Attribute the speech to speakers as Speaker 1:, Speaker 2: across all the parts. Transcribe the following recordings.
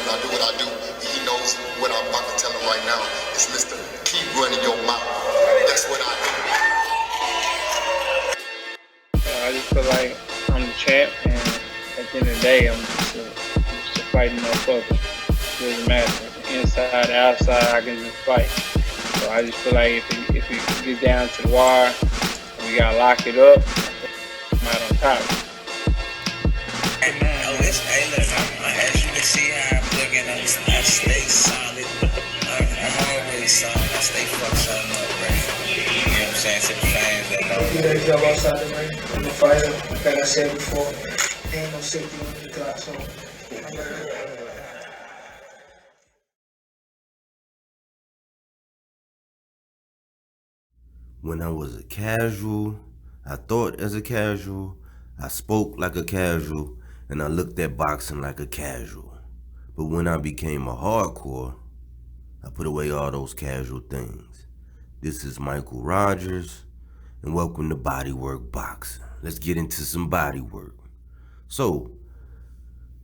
Speaker 1: I do what I do. He knows what I'm about to tell him right now. It's Mr. Keep Running Your Mouth. That's what I do.
Speaker 2: I just feel like I'm the champ, and at the end of the day, I'm just a fighting motherfucker. It doesn't matter. Inside, outside, I can just fight. So I just feel like if it gets down to the wire, and we gotta lock it up, I'm out on top.
Speaker 3: Hey, look, as you can see how I'm looking, I stay solid. I'm always solid. I stay fucked something up, right? You know what I'm saying? To the fans that know.
Speaker 4: Do that job outside the ring. I'm a fighter. Like I said before, ain't no safety on the clock, so I'm ready.
Speaker 5: When I was a casual, I thought as a casual, I spoke like a casual, and I looked at boxing like a casual. But when I became a hardcore, I put away all those casual things. This is Michael Rogers, and welcome to Bodywork Boxing. Let's get into some bodywork. So,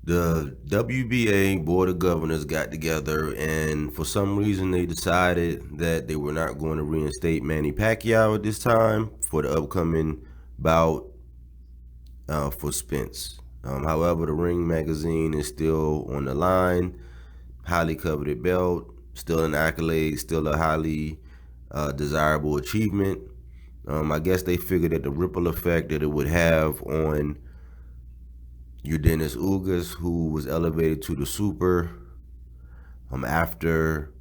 Speaker 5: the WBA Board of Governors got together, and for some reason they decided that they were not going to reinstate Manny Pacquiao at this time for the upcoming bout for Spence. However, the Ring magazine is still on the line, highly coveted belt, still an accolade, still a highly desirable achievement. I guess they figured that the ripple effect that it would have on Dennis Ugas, who was elevated to the super after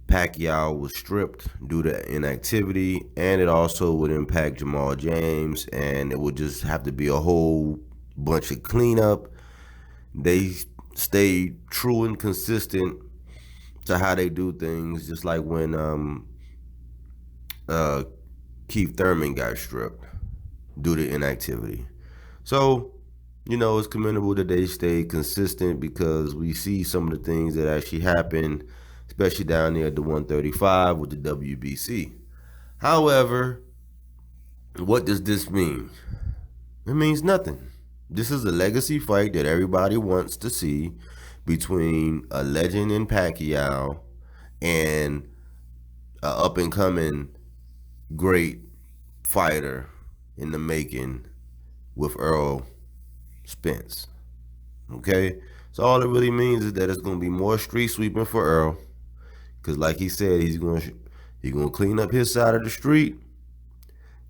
Speaker 5: Pacquiao was stripped due to inactivity, and it also would impact Jamal James, and it would just have to be a whole bunch of cleanup. They stayed true and consistent to how they do things, just like when Keith Thurman got stripped due to inactivity. So, it's commendable that they stay consistent, because we see some of the things that actually happened, especially down there at the 135 with the WBC. However, what does this mean? It means nothing. This is a legacy fight that everybody wants to see between a legend in Pacquiao and an up-and-coming great fighter in the making with Errol Spence. Okay? So all it really means is that it's going to be more street sweeping for Errol, because like he said, he's going to clean up his side of the street,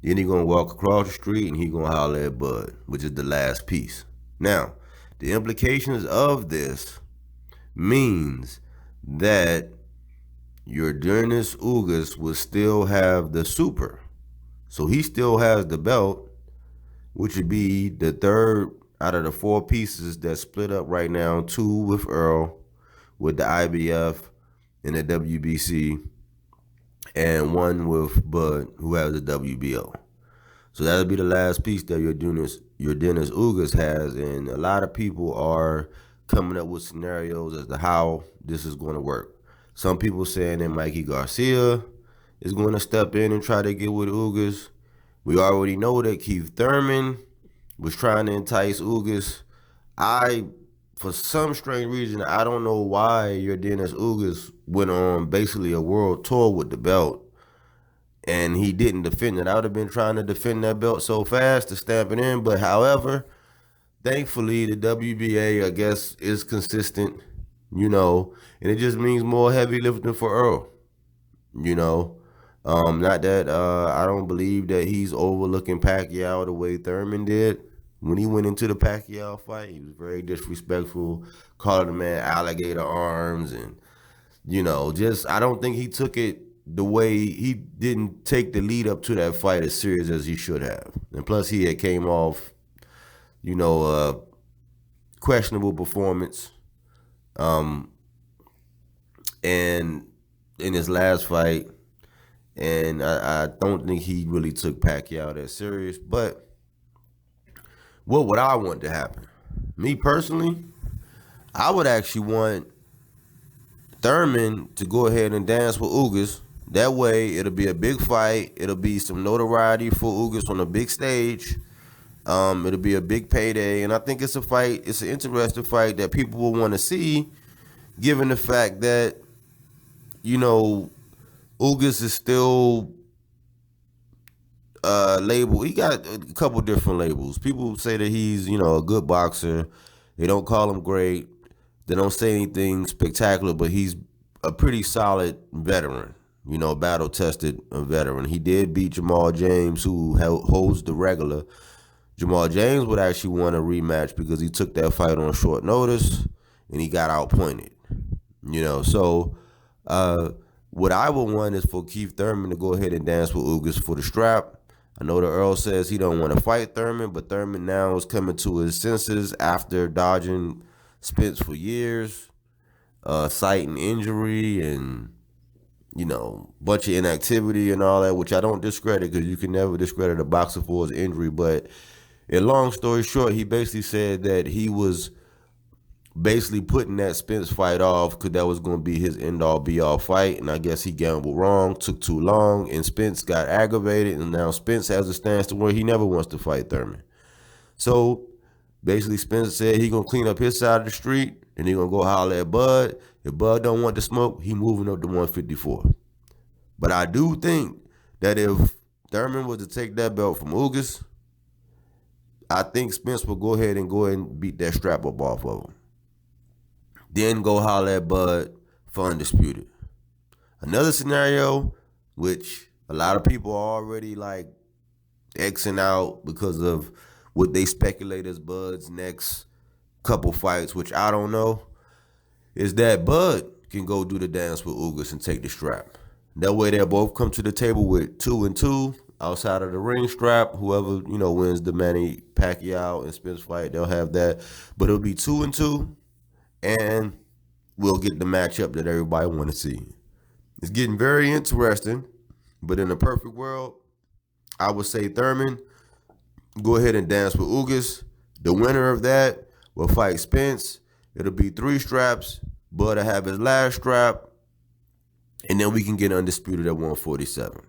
Speaker 5: then he's going to walk across the street and he's going to holler at Bud, which is the last piece. Now, the implications of this means that your Dennis Ugas will still have the super. So he still has the belt, which would be the third out of the four pieces that split up right now, two with Errol, with the IBF and the WBC, and one with Bud, who has the WBO. So that'll be the last piece that your Dennis Ugas has, and a lot of people are coming up with scenarios as to how this is going to work. Some people saying that Mikey Garcia is going to step in and try to get with Ugas. We already know that Keith Thurman was trying to entice Ugas. For some strange reason, I don't know why your Dennis Ugas went on basically a world tour with the belt and he didn't defend it. I would have been trying to defend that belt so fast to stamp it in, but however, thankfully the WBA, I guess, is consistent, and it just means more heavy lifting for Earl, Not that I don't believe that he's overlooking Pacquiao the way Thurman did. When he went into the Pacquiao fight, he was very disrespectful, calling the man alligator arms, and I don't think he took it the way, he didn't take the lead up to that fight as serious as he should have. And plus he had came off, questionable performance. And in his last fight, and I don't think he really took Pacquiao that serious. But what would I want to happen? Me personally, I would actually want Thurman to go ahead and dance with Ugas. That way, it'll be a big fight. It'll be some notoriety for Ugas on a big stage. It'll be a big payday, and I think it's a fight. It's an interesting fight that people will want to see, given the fact that you know Ugas is still labeled. He got a couple different labels. People say that he's a good boxer. They don't call him great. They don't say anything spectacular, but he's a pretty solid veteran. Battle tested veteran. He did beat Jamal James, who holds the regular. Jamal James would actually want a rematch because he took that fight on short notice and he got outpointed. So what I would want is for Keith Thurman to go ahead and dance with Ugas for the strap. I know the Earl says he don't want to fight Thurman, but Thurman now is coming to his senses after dodging Spence for years, citing injury and bunch of inactivity and all that, which I don't discredit because you can never discredit a boxer for his injury. But in long story short, he basically said that he was basically putting that Spence fight off because that was going to be his end-all be-all fight, and I guess he gambled wrong, took too long, and Spence got aggravated, and now Spence has a stance to where he never wants to fight Thurman. So basically Spence said he going to clean up his side of the street, and he going to go holler at Bud. If Bud don't want the smoke, he moving up to 154. But I do think that if Thurman was to take that belt from Ugas, I think Spence will go ahead and beat that strap up off of him. Then go holler at Bud for undisputed. Another scenario, which a lot of people are already Xing out because of what they speculate as Bud's next couple fights, which I don't know, is that Bud can go do the dance with Ugas and take the strap. That way they'll both come to the table with 2-2 outside of the ring strap. Whoever, wins the Manny Pacquiao and Spence fight, they'll have that. But it'll be 2-2, and we'll get the matchup that everybody want to see. It's getting very interesting, but in a perfect world, I would say Thurman, go ahead and dance with Ugas. The winner of that will fight Spence. It'll be 3 straps. Bud will have his last strap. And then we can get undisputed at 147.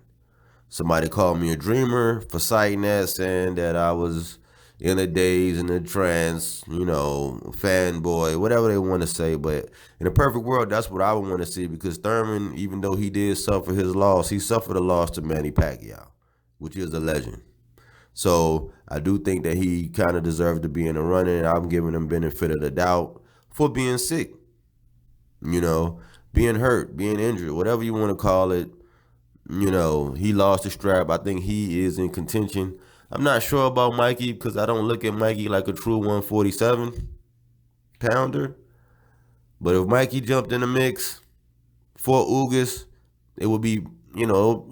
Speaker 5: Somebody called me a dreamer for citing that, saying that I was in a daze, in a trance, fanboy, whatever they want to say. But in a perfect world, that's what I would want to see, because Thurman, even though he did suffer his loss, he suffered a loss to Manny Pacquiao, which is a legend. So I do think that he kind of deserved to be in the running, and I'm giving him benefit of the doubt for being sick, being hurt, being injured, whatever you want to call it. He lost the strap. I think he is in contention. I'm not sure about Mikey because I don't look at Mikey like a true 147 pounder. But if Mikey jumped in the mix for Ugas, it would be, it'll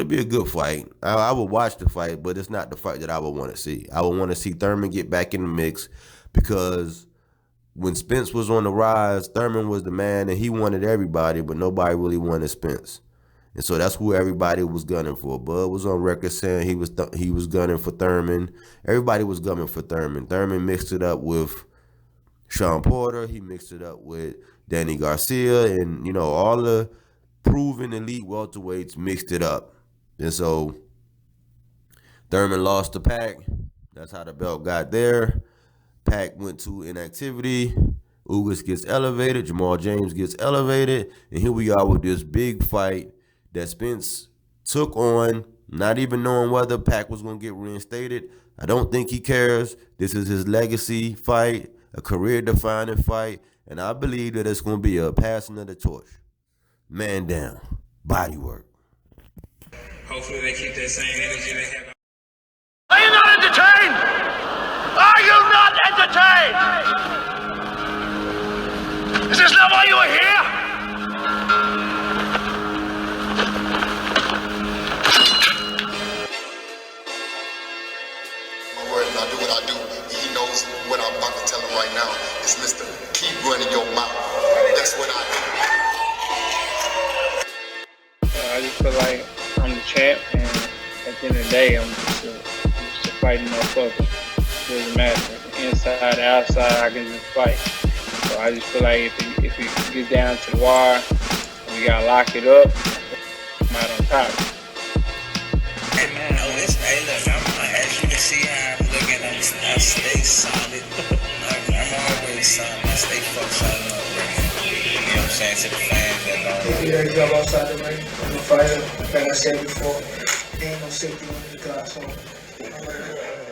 Speaker 5: be a good fight. I would watch the fight, but it's not the fight that I would want to see. I would want to see Thurman get back in the mix, because when Spence was on the rise, Thurman was the man and he wanted everybody, but nobody really wanted Spence. And so that's who everybody was gunning for. Bud was on record saying he was gunning for Thurman. Everybody was gunning for Thurman. Thurman mixed it up with Sean Porter. He mixed it up with Danny Garcia. And, all the proven elite welterweights mixed it up. And so Thurman lost to Pac. That's how the belt got there. Pac went to inactivity. Ugas gets elevated. Jamal James gets elevated. And here we are with this big fight that Spence took on, not even knowing whether Pac was going to get reinstated. I don't think he cares. This is his legacy fight, a career-defining fight, and I believe that it's going to be a passing of the torch. Man down. Body work.
Speaker 3: Hopefully they keep that same energy they have.
Speaker 6: Are you not entertained? Are you not entertained? Is this not why you are here?
Speaker 1: My word, and I do what I do. He knows what I'm about to tell him right now. It's Mr. Keep running your mouth. That's what I do.
Speaker 2: I just feel like I'm the champ, and at the end of the day, I'm just a fighting motherfucker. It doesn't matter. Inside, outside, I can just fight. So I just feel like if it gets down to the wire, and we gotta lock it up, I'm out on top.
Speaker 3: Hey man, hey look, as you can see how I'm looking always something. I stay fucked something up, bro. You know what I'm saying? To the fans that don't
Speaker 4: They do their job outside the ring. I'm a fighter, like I said before. There ain't no safety on the clock, so I'm gonna do it.